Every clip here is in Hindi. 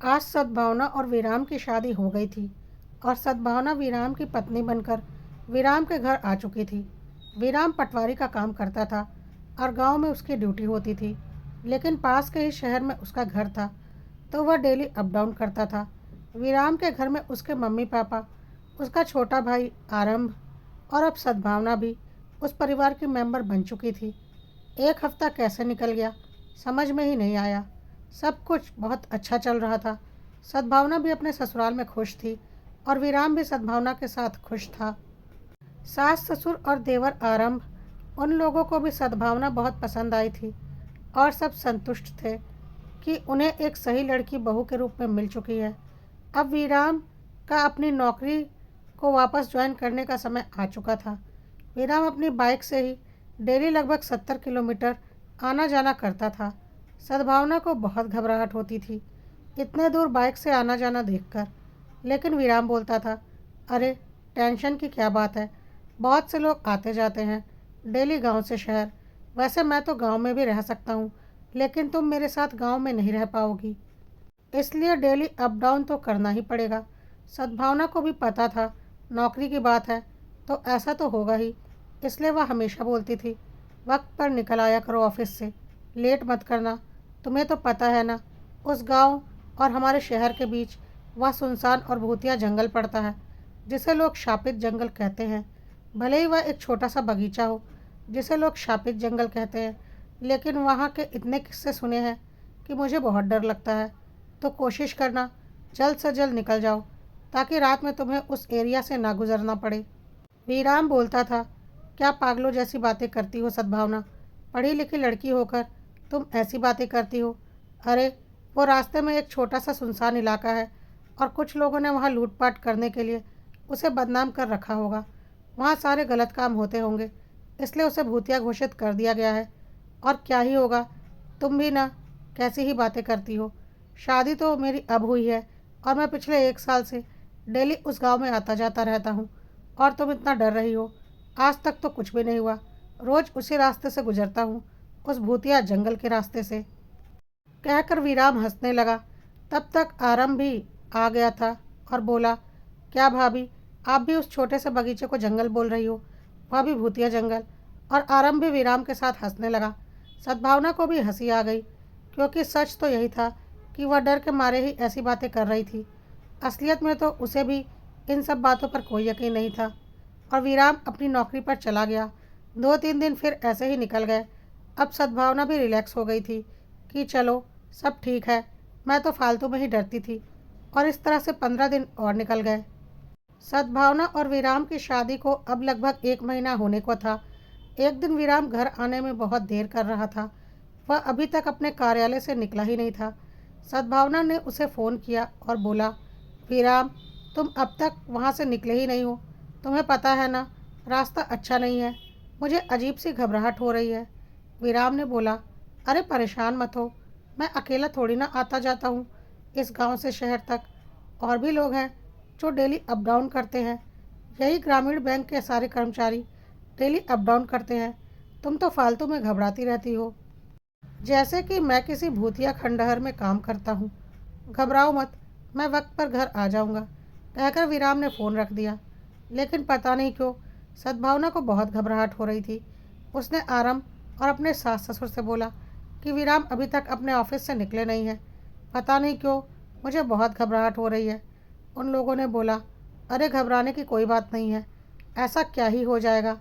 आज सद्भावना और विराम की शादी हो गई थी और सद्भावना विराम की पत्नी बनकर विराम के घर आ चुकी थी। विराम पटवारी का काम करता था और गांव में उसकी ड्यूटी होती थी, लेकिन पास के ही शहर में उसका घर था, तो वह डेली अप डाउन करता था। विराम के घर में उसके मम्मी पापा, उसका छोटा भाई आरंभ और अब सद्भावना भी उस परिवार की मेंबर बन चुकी थी। एक हफ्ता कैसे निकल गया समझ में ही नहीं आया। सब कुछ बहुत अच्छा चल रहा था। सद्भावना भी अपने ससुराल में खुश थी और विराम भी सद्भावना के साथ खुश था। सास ससुर और देवर आरंभ, उन लोगों को भी सद्भावना बहुत पसंद आई थी और सब संतुष्ट थे कि उन्हें एक सही लड़की बहू के रूप में मिल चुकी है। अब विराम का अपनी नौकरी को वापस ज्वाइन करने का समय आ चुका था। विराम अपनी बाइक से ही डेली लगभग 70 किलोमीटर आना जाना करता था। सद्भावना को बहुत घबराहट होती थी इतने दूर बाइक से आना जाना देखकर, लेकिन विराम बोलता था, अरे टेंशन की क्या बात है, बहुत से लोग आते जाते हैं डेली गांव से शहर। वैसे मैं तो गांव में भी रह सकता हूँ, लेकिन तुम मेरे साथ गांव में नहीं रह पाओगी, इसलिए डेली अप डाउन तो करना ही पड़ेगा। सद्भावना को भी पता था नौकरी की बात है तो ऐसा तो होगा ही, इसलिए वह हमेशा बोलती थी, वक्त पर निकल आया करो ऑफिस से, लेट मत करना। तुम्हें तो पता है ना, उस गांव और हमारे शहर के बीच वह सुनसान और भूतिया जंगल पड़ता है, जिसे लोग शापित जंगल कहते हैं। भले ही वह एक छोटा सा बगीचा हो जिसे लोग शापित जंगल कहते हैं, लेकिन वहाँ के इतने किस्से सुने हैं कि मुझे बहुत डर लगता है। तो कोशिश करना जल्द से जल्द निकल जाओ, ताकि रात में तुम्हें उस एरिया से ना गुजरना पड़े। वीराम बोलता था, क्या पागलों जैसी बातें करती हो सद्भावना, पढ़ी लिखी लड़की होकर तुम ऐसी बातें करती हो। अरे वो रास्ते में एक छोटा सा सुनसान इलाका है और कुछ लोगों ने वहाँ लूटपाट करने के लिए उसे बदनाम कर रखा होगा। वहाँ सारे गलत काम होते होंगे, इसलिए उसे भूतिया घोषित कर दिया गया है। और क्या ही होगा, तुम भी ना कैसी ही बातें करती हो। शादी तो मेरी अब हुई है और मैं पिछले 1 साल से डेली उस गांव में आता जाता रहता हूँ, और तुम इतना डर रही हो। आज तक तो कुछ भी नहीं हुआ, रोज़ उसी रास्ते से गुजरता हूँ, उस भूतिया जंगल के रास्ते से। कहकर विराम हंसने लगा। तब तक आरंभ भी आ गया था और बोला, क्या भाभी, आप भी उस छोटे से बगीचे को जंगल बोल रही हो, वह भी भूतिया जंगल। और आरंभ भी विराम के साथ हंसने लगा। सद्भावना को भी हंसी आ गई, क्योंकि सच तो यही था कि वह डर के मारे ही ऐसी बातें कर रही थी। असलियत में तो उसे भी इन सब बातों पर कोई यकीन नहीं था। और विराम अपनी नौकरी पर चला गया। 2-3 दिन फिर ऐसे ही निकल गए। अब सद्भावना भी रिलैक्स हो गई थी कि चलो सब ठीक है, मैं तो फालतू में ही डरती थी। और इस तरह से 15 दिन और निकल गए। सद्भावना और विराम की शादी को अब लगभग 1 महीना होने को था। एक दिन विराम घर आने में बहुत देर कर रहा था। वह अभी तक अपने कार्यालय से निकला ही नहीं था। सद्भावना ने उसे फ़ोन किया और बोला, विराम, तुम अब तक वहाँ से निकले ही नहीं हो। तुम्हें पता है ना, रास्ता अच्छा नहीं है, मुझे अजीब सी घबराहट हो रही है। विराम ने बोला, अरे परेशान मत हो, मैं अकेला थोड़ी ना आता जाता हूँ इस गांव से शहर तक। और भी लोग हैं जो डेली अप डाउन करते हैं। यही ग्रामीण बैंक के सारे कर्मचारी डेली अप डाउन करते हैं। तुम तो फालतू में घबराती रहती हो, जैसे कि मैं किसी भूतिया खंडहर में काम करता हूँ। घबराओ मत, मैं वक्त पर घर आ जाऊँगा। कहकर विराम ने फ़ोन रख दिया। लेकिन पता नहीं क्यों सद्भावना को बहुत घबराहट हो रही थी। उसने आरंभ और अपने सास ससुर से बोला कि विराम अभी तक अपने ऑफिस से निकले नहीं हैं। पता नहीं क्यों मुझे बहुत घबराहट हो रही है। उन लोगों ने बोला, अरे घबराने की कोई बात नहीं है, ऐसा क्या ही हो जाएगा,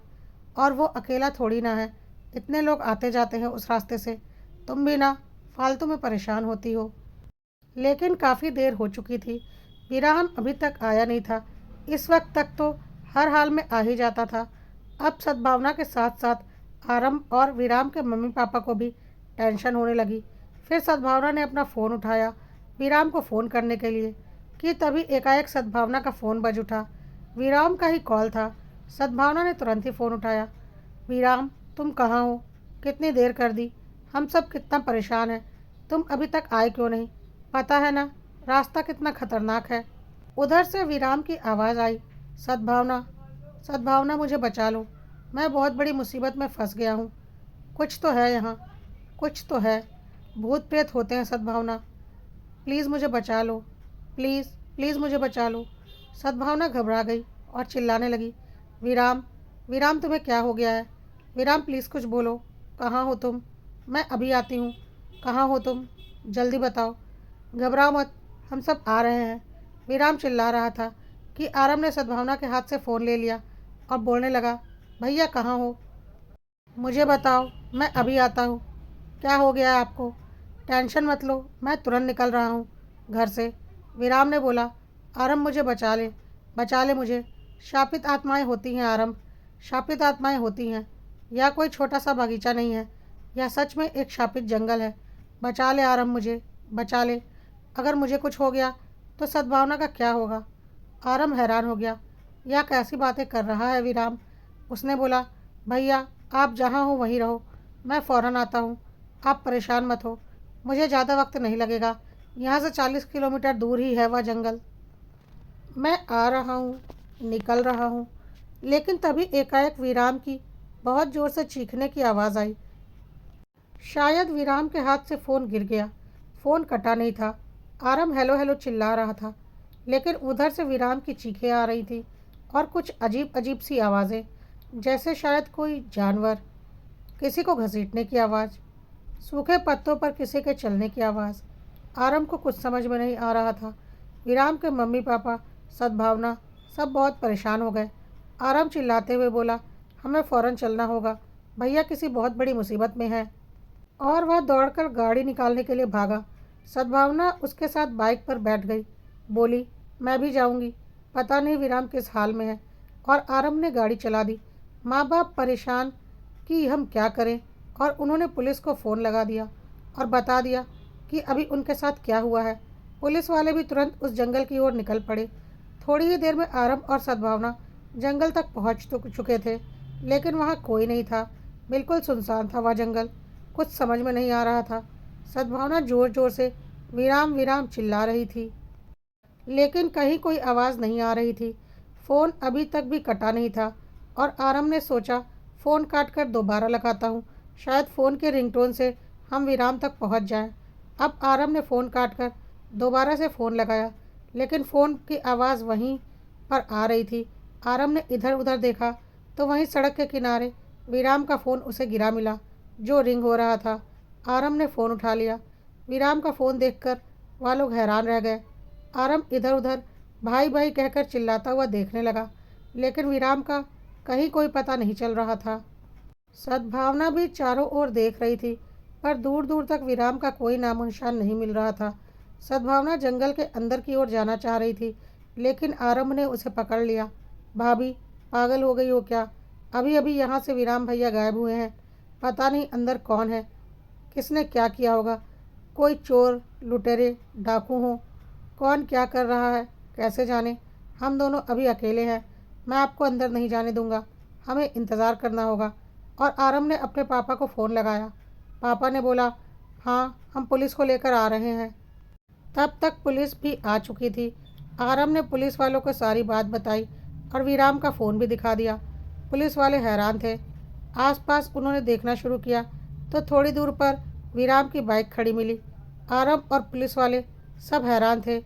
और वो अकेला थोड़ी ना है, इतने लोग आते जाते हैं उस रास्ते से। तुम भी ना फालतू में परेशान होती हो। लेकिन काफ़ी देर हो चुकी थी, विराम अभी तक आया नहीं था। इस वक्त तक तो हर हाल में आ ही जाता था। अब सद्भावना के साथ साथ आरंभ और विराम के मम्मी पापा को भी टेंशन होने लगी। फिर सद्भावना ने अपना फ़ोन उठाया विराम को फ़ोन करने के लिए, कि तभी एकाएक सद्भावना का फ़ोन बज उठा। विराम का ही कॉल था। सद्भावना ने तुरंत ही फ़ोन उठाया। विराम, तुम कहाँ हो, कितनी देर कर दी, हम सब कितना परेशान हैं, तुम अभी तक आए क्यों नहीं, पता है ना रास्ता कितना खतरनाक है। उधर से विराम की आवाज़ आई, सद्भावना, सद्भावना मुझे बचा लो, मैं बहुत बड़ी मुसीबत में फंस गया हूँ। कुछ तो है यहाँ, कुछ तो है, भूत प्रेत होते हैं सद्भावना, प्लीज़ मुझे बचा लो, प्लीज़ प्लीज़ मुझे बचा लो। सद्भावना घबरा गई और चिल्लाने लगी, विराम, विराम तुम्हें क्या हो गया है? विराम प्लीज़ कुछ बोलो, कहाँ हो तुम? मैं अभी आती हूँ, कहाँ हो तुम? जल्दी बताओ। घबराओ मत, हम सब आ रहे हैं। विराम चिल्ला रहा था कि आरम ने सद्भावना के हाथ से फ़ोन ले लिया और बोलने लगा, भैया कहाँ हो? मुझे बताओ, मैं अभी आता हूँ। क्या हो गया है आपको? टेंशन मत लो, मैं तुरंत निकल रहा हूँ घर से। विराम ने बोला, आरम मुझे बचा ले मुझे। शापित आत्माएं होती हैं आरम, शापित आत्माएं होती हैं। यह कोई छोटा सा बगीचा नहीं है, यह सच में एक शापित जंगल है। बचा ले आरम मुझे, बचा ले। अगर मुझे कुछ हो गया तो सद्भावना का क्या होगा? आरम हैरान हो गया, यह कैसी बातें कर रहा है विराम? उसने बोला, भैया आप जहाँ हो वहीं रहो, मैं फ़ौरन आता हूँ। आप परेशान मत हो, मुझे ज़्यादा वक्त नहीं लगेगा। यहाँ से 40 किलोमीटर दूर ही है वह जंगल। मैं आ रहा हूँ, निकल रहा हूँ। लेकिन तभी एकाएक विराम की बहुत ज़ोर से चीखने की आवाज़ आई। शायद विराम के हाथ से फ़ोन गिर गया। फ़ोन कटा नहीं था। आरम हेलो हेलो चिल्ला रहा था, लेकिन उधर से विराम की चीखें आ रही थी और कुछ अजीब अजीब सी आवाज़ें, जैसे शायद कोई जानवर, किसी को घसीटने की आवाज़, सूखे पत्तों पर किसी के चलने की आवाज़। आरम को कुछ समझ में नहीं आ रहा था। विराम के मम्मी पापा, सद्भावना सब बहुत परेशान हो गए। आरम चिल्लाते हुए बोला, हमें फ़ौरन चलना होगा, भैया किसी बहुत बड़ी मुसीबत में है। और वह दौड़कर गाड़ी निकालने के लिए भागा। सद्भावना उसके साथ बाइक पर बैठ गई, बोली, मैं भी जाऊंगी, पता नहीं विराम किस हाल में है। और आरम ने गाड़ी चला दी। माँ बाप परेशान कि हम क्या करें, और उन्होंने पुलिस को फ़ोन लगा दिया और बता दिया कि अभी उनके साथ क्या हुआ है। पुलिस वाले भी तुरंत उस जंगल की ओर निकल पड़े। थोड़ी ही देर में आरम और सद्भावना जंगल तक पहुंच चुके थे, लेकिन वहां कोई नहीं था। बिल्कुल सुनसान था वह जंगल। कुछ समझ में नहीं आ रहा था। सद्भावना ज़ोर ज़ोर से विराम विराम चिल्ला रही थी, लेकिन कहीं कोई आवाज़ नहीं आ रही थी। फ़ोन अभी तक भी कटा नहीं था और आरम ने सोचा, फ़ोन काट कर दोबारा लगाता हूँ, शायद फ़ोन के रिंगटोन से हम विराम तक पहुँच जाएं। अब आरम ने फ़ोन काट कर दोबारा से फ़ोन लगाया, लेकिन फ़ोन की आवाज़ वहीं पर आ रही थी। आरम ने इधर उधर देखा तो वहीं सड़क के किनारे विराम का फ़ोन उसे गिरा मिला, जो रिंग हो रहा था। आरम ने फ़ोन उठा लिया। विराम का फ़ोन देखकर वह लोग हैरान रह गए। आरम इधर उधर भाई भाई कहकर चिल्लाता हुआ देखने लगा, लेकिन विराम का कहीं कोई पता नहीं चल रहा था। सद्भावना भी चारों ओर देख रही थी, पर दूर दूर तक विराम का कोई नामो निशान नहीं मिल रहा था। सद्भावना जंगल के अंदर की ओर जाना चाह रही थी, लेकिन आरम ने उसे पकड़ लिया। भाभी, पागल हो गई हो क्या? अभी अभी यहाँ से विराम भैया गायब हुए हैं। पता नहीं अंदर कौन है, किसने क्या किया होगा। कोई चोर, लुटेरे, डाकू हो। कौन क्या कर रहा है कैसे जाने। हम दोनों अभी अकेले हैं, मैं आपको अंदर नहीं जाने दूंगा, हमें इंतज़ार करना होगा। और आरम ने अपने पापा को फ़ोन लगाया। पापा ने बोला, हाँ हम पुलिस को लेकर आ रहे हैं। तब तक पुलिस भी आ चुकी थी। आरम ने पुलिस वालों को सारी बात बताई और विराम का फ़ोन भी दिखा दिया। पुलिस वाले हैरान थे। आसपास उन्होंने देखना शुरू किया तो थोड़ी दूर पर विराम की बाइक खड़ी मिली। आरम और पुलिस वाले सब हैरान थे,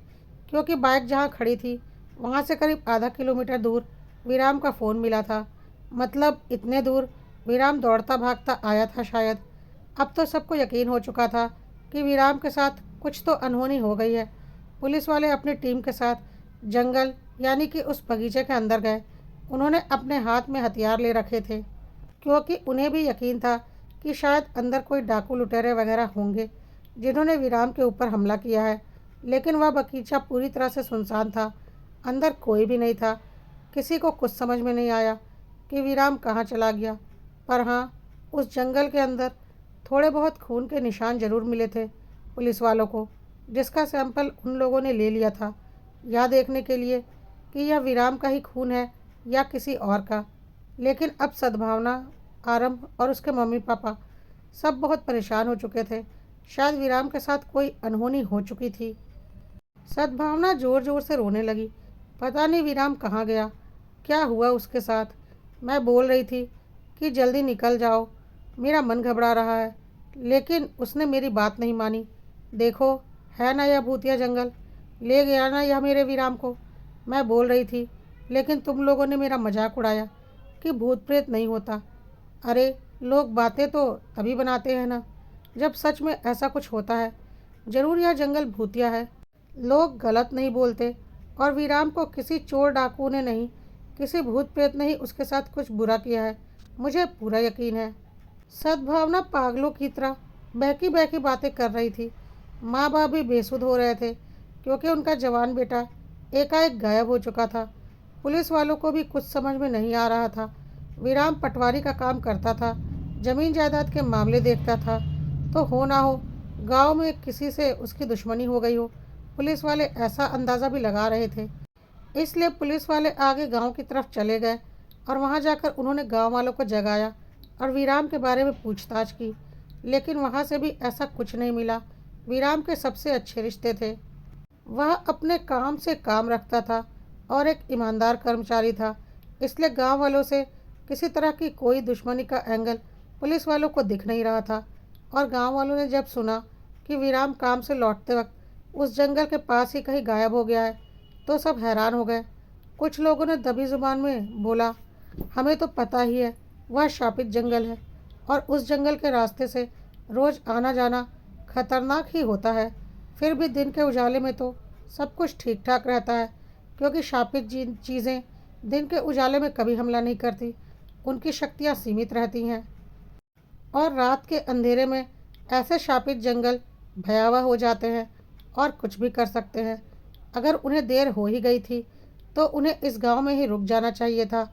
क्योंकि बाइक जहाँ खड़ी थी वहाँ से करीब आधा किलोमीटर दूर विराम का फ़ोन मिला था। मतलब इतने दूर विराम दौड़ता भागता आया था शायद। अब तो सबको यकीन हो चुका था कि विराम के साथ कुछ तो अनहोनी हो गई है। पुलिस वाले अपनी टीम के साथ जंगल यानी कि उस बगीचे के अंदर गए। उन्होंने अपने हाथ में हथियार ले रखे थे, क्योंकि उन्हें भी यकीन था कि शायद अंदर कोई डाकू लुटेरे वगैरह होंगे जिन्होंने विराम के ऊपर हमला किया है। लेकिन वह बगीचा पूरी तरह से सुनसान था, अंदर कोई भी नहीं था। किसी को कुछ समझ में नहीं आया कि विराम कहाँ चला गया। पर हाँ, उस जंगल के अंदर थोड़े बहुत खून के निशान जरूर मिले थे पुलिस वालों को, जिसका सैंपल उन लोगों ने ले लिया था, यह देखने के लिए कि यह विराम का ही खून है या किसी और का। लेकिन अब सद्भावना, आरंभ और उसके मम्मी पापा सब बहुत परेशान हो चुके थे। शायद विराम के साथ कोई अनहोनी हो चुकी थी। सद्भावना ज़ोर ज़ोर से रोने लगी। पता नहीं विराम कहाँ गया, क्या हुआ उसके साथ। मैं बोल रही थी कि जल्दी निकल जाओ, मेरा मन घबरा रहा है, लेकिन उसने मेरी बात नहीं मानी। देखो, है ना यह भूतिया जंगल, ले गया ना यह मेरे वीराम को। मैं बोल रही थी, लेकिन तुम लोगों ने मेरा मजाक उड़ाया कि भूत प्रेत नहीं होता। अरे, लोग बातें तो तभी बनाते हैं ना जब सच में ऐसा कुछ होता है। जरूर यह जंगल भूतिया है। लोग गलत नहीं बोलते, और वीराम को किसी चोर डाकू ने नहीं, किसी भूत प्रेत ने ही उसके साथ कुछ बुरा किया है, मुझे पूरा यकीन है। सद्भावना पागलों की तरह बहकी बहकी बातें कर रही थी। माँ बाप भी बेसुध हो रहे थे, क्योंकि उनका जवान बेटा एकाएक गायब हो चुका था। पुलिस वालों को भी कुछ समझ में नहीं आ रहा था। वीराम पटवारी का काम करता था, जमीन जायदाद के मामले देखता था। तो हो ना हो गांव में किसी से उसकी दुश्मनी हो गई हो। पुलिस वाले ऐसा अंदाज़ा भी लगा रहे थे। इसलिए पुलिस वाले आगे गांव की तरफ चले गए, और वहां जाकर उन्होंने गांव वालों को जगाया और वीराम के बारे में पूछताछ की। लेकिन वहां से भी ऐसा कुछ नहीं मिला। वीराम के सबसे अच्छे रिश्ते थे। वह अपने काम से काम रखता था और एक ईमानदार कर्मचारी था। इसलिए गांव वालों से किसी तरह की कोई दुश्मनी का एंगल पुलिस वालों को दिख नहीं रहा था। और गांव वालों ने जब सुना कि वीराम काम से लौटते वक्त उस जंगल के पास ही कहीं गायब हो गया है, तो सब हैरान हो गए। कुछ लोगों ने दबी जुबान में बोला, हमें तो पता ही है वह शापित जंगल है, और उस जंगल के रास्ते से रोज़ आना जाना खतरनाक ही होता है। फिर भी दिन के उजाले में तो सब कुछ ठीक ठाक रहता है, क्योंकि शापित चीज़ें दिन के उजाले में कभी हमला नहीं करती। उनकी शक्तियाँ सीमित रहती हैं, और रात के अंधेरे में ऐसे शापित जंगल भयावह हो जाते हैं और कुछ भी कर सकते हैं। अगर उन्हें देर हो ही गई थी तो उन्हें इस गांव में ही रुक जाना चाहिए था।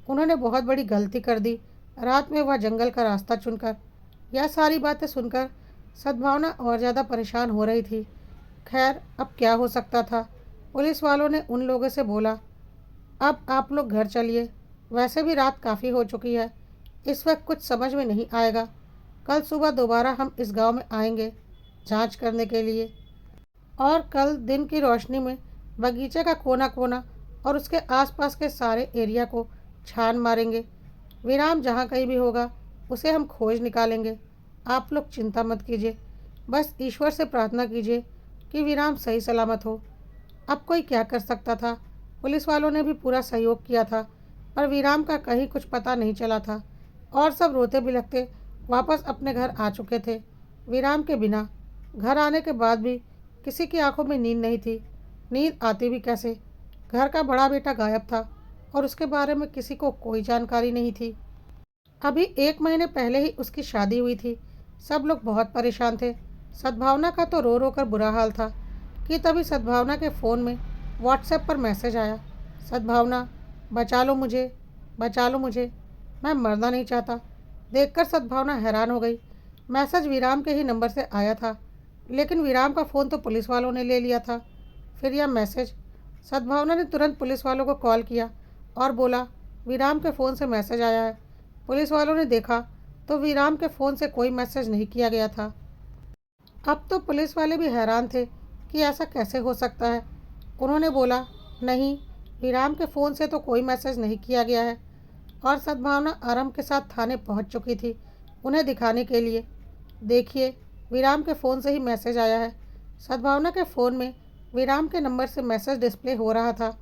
उन्होंने बहुत बड़ी गलती कर दी रात में वह जंगल का रास्ता चुनकर। यह सारी बातें सुनकर सद्भावना और ज़्यादा परेशान हो रही थी। खैर, अब क्या हो सकता था। पुलिस वालों ने उन लोगों से बोला, अब आप लोग घर चलिए, वैसे भी रात काफ़ी हो चुकी है। इस वक्त कुछ समझ में नहीं आएगा। कल सुबह दोबारा हम इस गांव में आएंगे जांच करने के लिए, और कल दिन की रोशनी में बगीचे का कोना कोना और उसके आसपास के सारे एरिया को छान मारेंगे। विराम जहाँ कहीं भी होगा उसे हम खोज निकालेंगे। आप लोग चिंता मत कीजिए, बस ईश्वर से प्रार्थना कीजिए कि विराम सही सलामत हो। अब कोई क्या कर सकता था। पुलिस वालों ने भी पूरा सहयोग किया था, पर विराम का कहीं कुछ पता नहीं चला था, और सब रोते बिलखते वापस अपने घर आ चुके थे। विराम के बिना घर आने के बाद भी किसी की आंखों में नींद नहीं थी। नींद आती भी कैसे। घर का बड़ा बेटा गायब था, और उसके बारे में किसी को कोई जानकारी नहीं थी। अभी 1 महीने पहले ही उसकी शादी हुई थी। सब लोग बहुत परेशान थे। सद्भावना का तो रो रो कर बुरा हाल था कि तभी सद्भावना के फ़ोन में व्हाट्सएप पर मैसेज आया, सद्भावना, बचा लो मुझे, बचा लो मुझे, मैं मरना नहीं चाहता। देखकर सद्भावना हैरान हो गई। मैसेज विराम के ही नंबर से आया था, लेकिन विराम का फ़ोन तो पुलिस वालों ने ले लिया था। फिर यह मैसेज। सद्भावना ने तुरंत पुलिस वालों को कॉल किया और बोला, विराम के फ़ोन से मैसेज आया है। पुलिस वालों ने देखा तो विराम के फ़ोन से कोई मैसेज नहीं किया गया था। अब तो पुलिस वाले भी हैरान थे कि ऐसा कैसे हो सकता है। उन्होंने बोला, नहीं, विराम के फ़ोन से तो कोई मैसेज नहीं किया गया है। और सद्भावना आराम के साथ थाने पहुंच चुकी थी उन्हें दिखाने के लिए। देखिए, विराम के फ़ोन से ही मैसेज आया है। सद्भावना के फ़ोन में विराम के नंबर से मैसेज डिस्प्ले हो रहा था,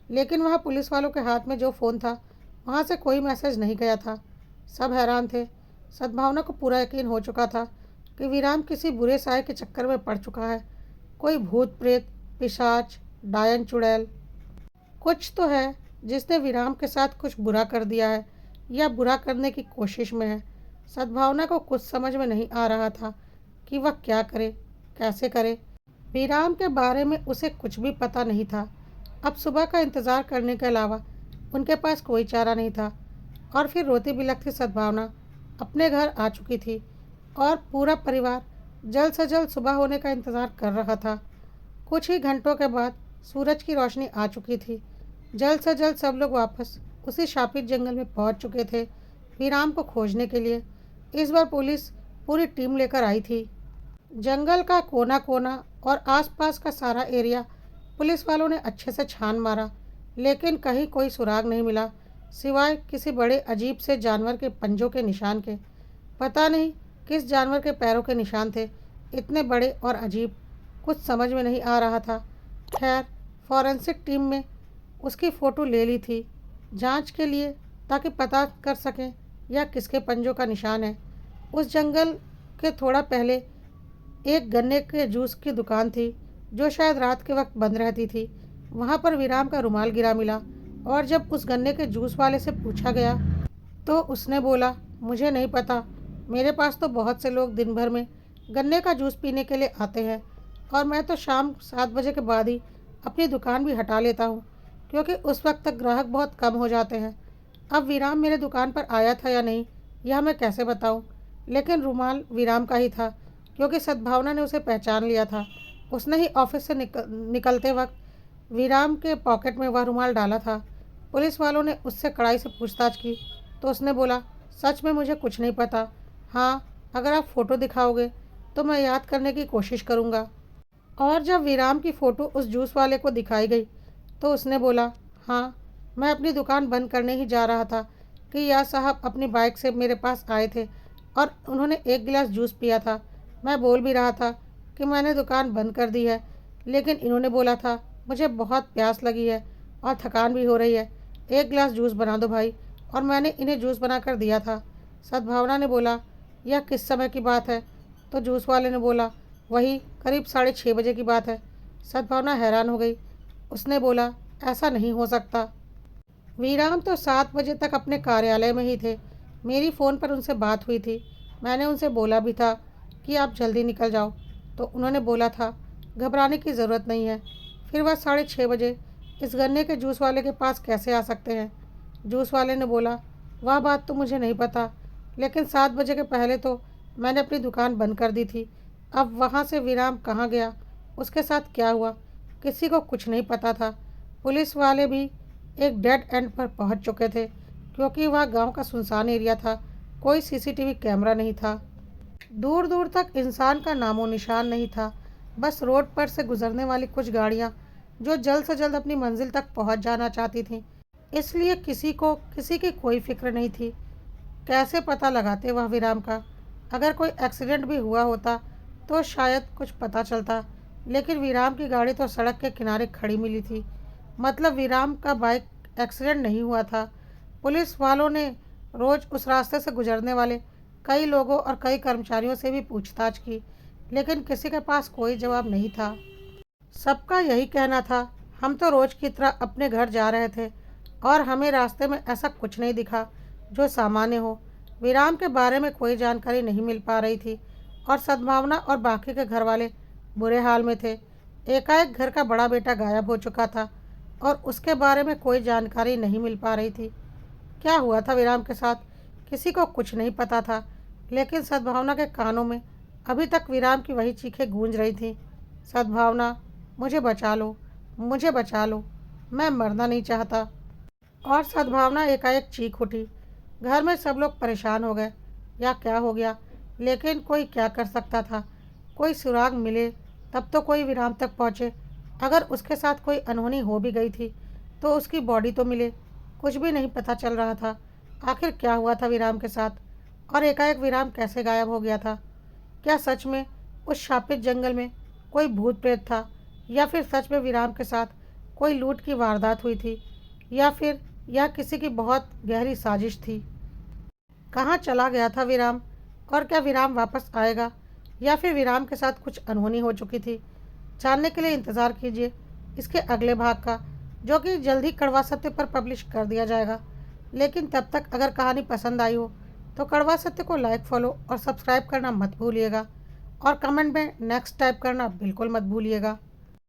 लेकिन वहाँ पुलिस वालों के हाथ में जो फ़ोन था वहाँ से कोई मैसेज नहीं गया था। सब हैरान थे। सद्भावना को पूरा यकीन हो चुका था कि विराम किसी बुरे साय के चक्कर में पड़ चुका है। कोई भूत प्रेत, पिशाच, डायन चुड़ैल कुछ तो है जिसने विराम के साथ कुछ बुरा कर दिया है, या बुरा करने की कोशिश में है। सद्भावना को कुछ समझ में नहीं आ रहा था कि वह क्या करे, कैसे करे। विराम के बारे में उसे कुछ भी पता नहीं था। अब सुबह का इंतज़ार करने के अलावा उनके पास कोई चारा नहीं था। और फिर रोती बिलखती सद्भावना अपने घर आ चुकी थी, और पूरा परिवार जल्द से जल्द सुबह होने का इंतज़ार कर रहा था। कुछ ही घंटों के बाद सूरज की रोशनी आ चुकी थी। जल्द से जल्द सब लोग वापस उसी शापित जंगल में पहुंच चुके थे विराम को खोजने के लिए। इस बार पुलिस पूरी टीम लेकर आई थी। जंगल का कोना कोना और आसपास का सारा एरिया पुलिस वालों ने अच्छे से छान मारा, लेकिन कहीं कोई सुराग नहीं मिला, सिवाय किसी बड़े अजीब से जानवर के पंजों के निशान के। पता नहीं किस जानवर के पैरों के निशान थे, इतने बड़े और अजीब। कुछ समझ में नहीं आ रहा था। खैर, फॉरेंसिक टीम में उसकी फ़ोटो ले ली थी जांच के लिए, ताकि पता कर सकें यह किसके पंजों का निशान है। उस जंगल के थोड़ा पहले एक गन्ने के जूस की दुकान थी, जो शायद रात के वक्त बंद रहती थी। वहाँ पर विराम का रुमाल गिरा मिला, और जब उस गन्ने के जूस वाले से पूछा गया तो उसने बोला, मुझे नहीं पता, मेरे पास तो बहुत से लोग दिन भर में गन्ने का जूस पीने के लिए आते हैं, और मैं तो शाम 7 बजे के बाद ही अपनी दुकान भी हटा लेता हूँ, क्योंकि उस वक्त तक ग्राहक बहुत कम हो जाते हैं। अब विराम मेरे दुकान पर आया था या नहीं, यह मैं कैसे बताऊँ, लेकिन रुमाल विराम का ही था, क्योंकि सद्भावना ने उसे पहचान लिया था। उसने ही ऑफिस से निकलते वक्त विराम के पॉकेट में वह रुमाल डाला था। पुलिस वालों ने उससे कड़ाई से पूछताछ की तो उसने बोला, सच में मुझे कुछ नहीं पता। हाँ, अगर आप फ़ोटो दिखाओगे तो मैं याद करने की कोशिश करूँगा। और जब विराम की फ़ोटो उस जूस वाले को दिखाई गई तो उसने बोला, हाँ, मैं अपनी दुकान बंद करने ही जा रहा था कि यह साहब अपनी बाइक से मेरे पास आए थे और उन्होंने एक गिलास जूस पिया था। मैं बोल भी रहा था कि मैंने दुकान बंद कर दी है, लेकिन इन्होंने बोला था, मुझे बहुत प्यास लगी है और थकान भी हो रही है, एक गिलास जूस बना दो भाई, और मैंने इन्हें जूस बना कर दिया था। सद्भावना ने बोला, यह किस समय की बात है? तो जूस वाले ने बोला, वही करीब 6:30 बजे की बात है। सद्भावना हैरान हो गई। उसने बोला, ऐसा नहीं हो सकता, वीराम तो 7 बजे तक अपने कार्यालय में ही थे। मेरी फ़ोन पर उनसे बात हुई थी। मैंने उनसे बोला भी था कि आप जल्दी निकल जाओ, तो उन्होंने बोला था, घबराने की ज़रूरत नहीं है। फिर वह 6:30 बजे इस गन्ने के जूस वाले के पास कैसे आ सकते हैं? जूस वाले ने बोला, वह बात तो मुझे नहीं पता, लेकिन 7 बजे के पहले तो मैंने अपनी दुकान बंद कर दी थी। अब वहाँ से विराम कहाँ गया, उसके साथ क्या हुआ, किसी को कुछ नहीं पता था। पुलिस वाले भी एक डेड एंड पर पहुँच चुके थे, क्योंकि वह गांव का सुनसान एरिया था, कोई सीसीटीवी कैमरा नहीं था। दूर दूर तक इंसान का नामो निशान नहीं था, बस रोड पर से गुजरने वाली कुछ गाड़ियाँ जो जल्द से जल्द अपनी मंजिल तक पहुँच जाना चाहती थीं। इसलिए किसी को किसी की कोई फिक्र नहीं थी। कैसे पता लगाते वह विराम का? अगर कोई एक्सीडेंट भी हुआ होता तो शायद कुछ पता चलता, लेकिन विराम की गाड़ी तो सड़क के किनारे खड़ी मिली थी, मतलब विराम का बाइक एक्सीडेंट नहीं हुआ था। पुलिस वालों ने रोज़ उस रास्ते से गुजरने वाले कई लोगों और कई कर्मचारियों से भी पूछताछ की, लेकिन किसी के पास कोई जवाब नहीं था। सबका यही कहना था, हम तो रोज़ की तरह अपने घर जा रहे थे और हमें रास्ते में ऐसा कुछ नहीं दिखा जो सामान्य हो। विराम के बारे में कोई जानकारी नहीं मिल पा रही थी, और सद्भावना और बाकी के घर वाले बुरे हाल में थे। एकाएक घर का बड़ा बेटा गायब हो चुका था और उसके बारे में कोई जानकारी नहीं मिल पा रही थी। क्या हुआ था विराम के साथ, किसी को कुछ नहीं पता था, लेकिन सद्भावना के कानों में अभी तक विराम की वही चीखें गूंज रही थीं, सद्भावना, मुझे बचा लो, मुझे बचा लो, मैं मरना नहीं चाहता। और सद्भावना एकाएक चीख उठी। घर में सब लोग परेशान हो गए, या क्या हो गया, लेकिन कोई क्या कर सकता था? कोई सुराग मिले तब तो कोई विराम तक पहुँचे। अगर उसके साथ कोई अनहोनी हो भी गई थी तो उसकी बॉडी तो मिले। कुछ भी नहीं पता चल रहा था। आखिर क्या हुआ था विराम के साथ, और एकाएक विराम कैसे गायब हो गया था? क्या सच में उस शापित जंगल में कोई भूत प्रेत था, या फिर सच में विराम के साथ कोई लूट की वारदात हुई थी, या फिर यह किसी की बहुत गहरी साजिश थी? कहाँ चला गया था विराम, और क्या विराम वापस आएगा, या फिर विराम के साथ कुछ अनहोनी हो चुकी थी? जानने के लिए इंतज़ार कीजिए इसके अगले भाग का, जो कि जल्द ही कड़वा सत्य पर पब्लिश कर दिया जाएगा। लेकिन तब तक अगर कहानी पसंद आई हो तो कड़वा सत्य को लाइक, फॉलो और सब्सक्राइब करना मत भूलिएगा, और कमेंट में नेक्स्ट टाइप करना बिल्कुल मत भूलिएगा।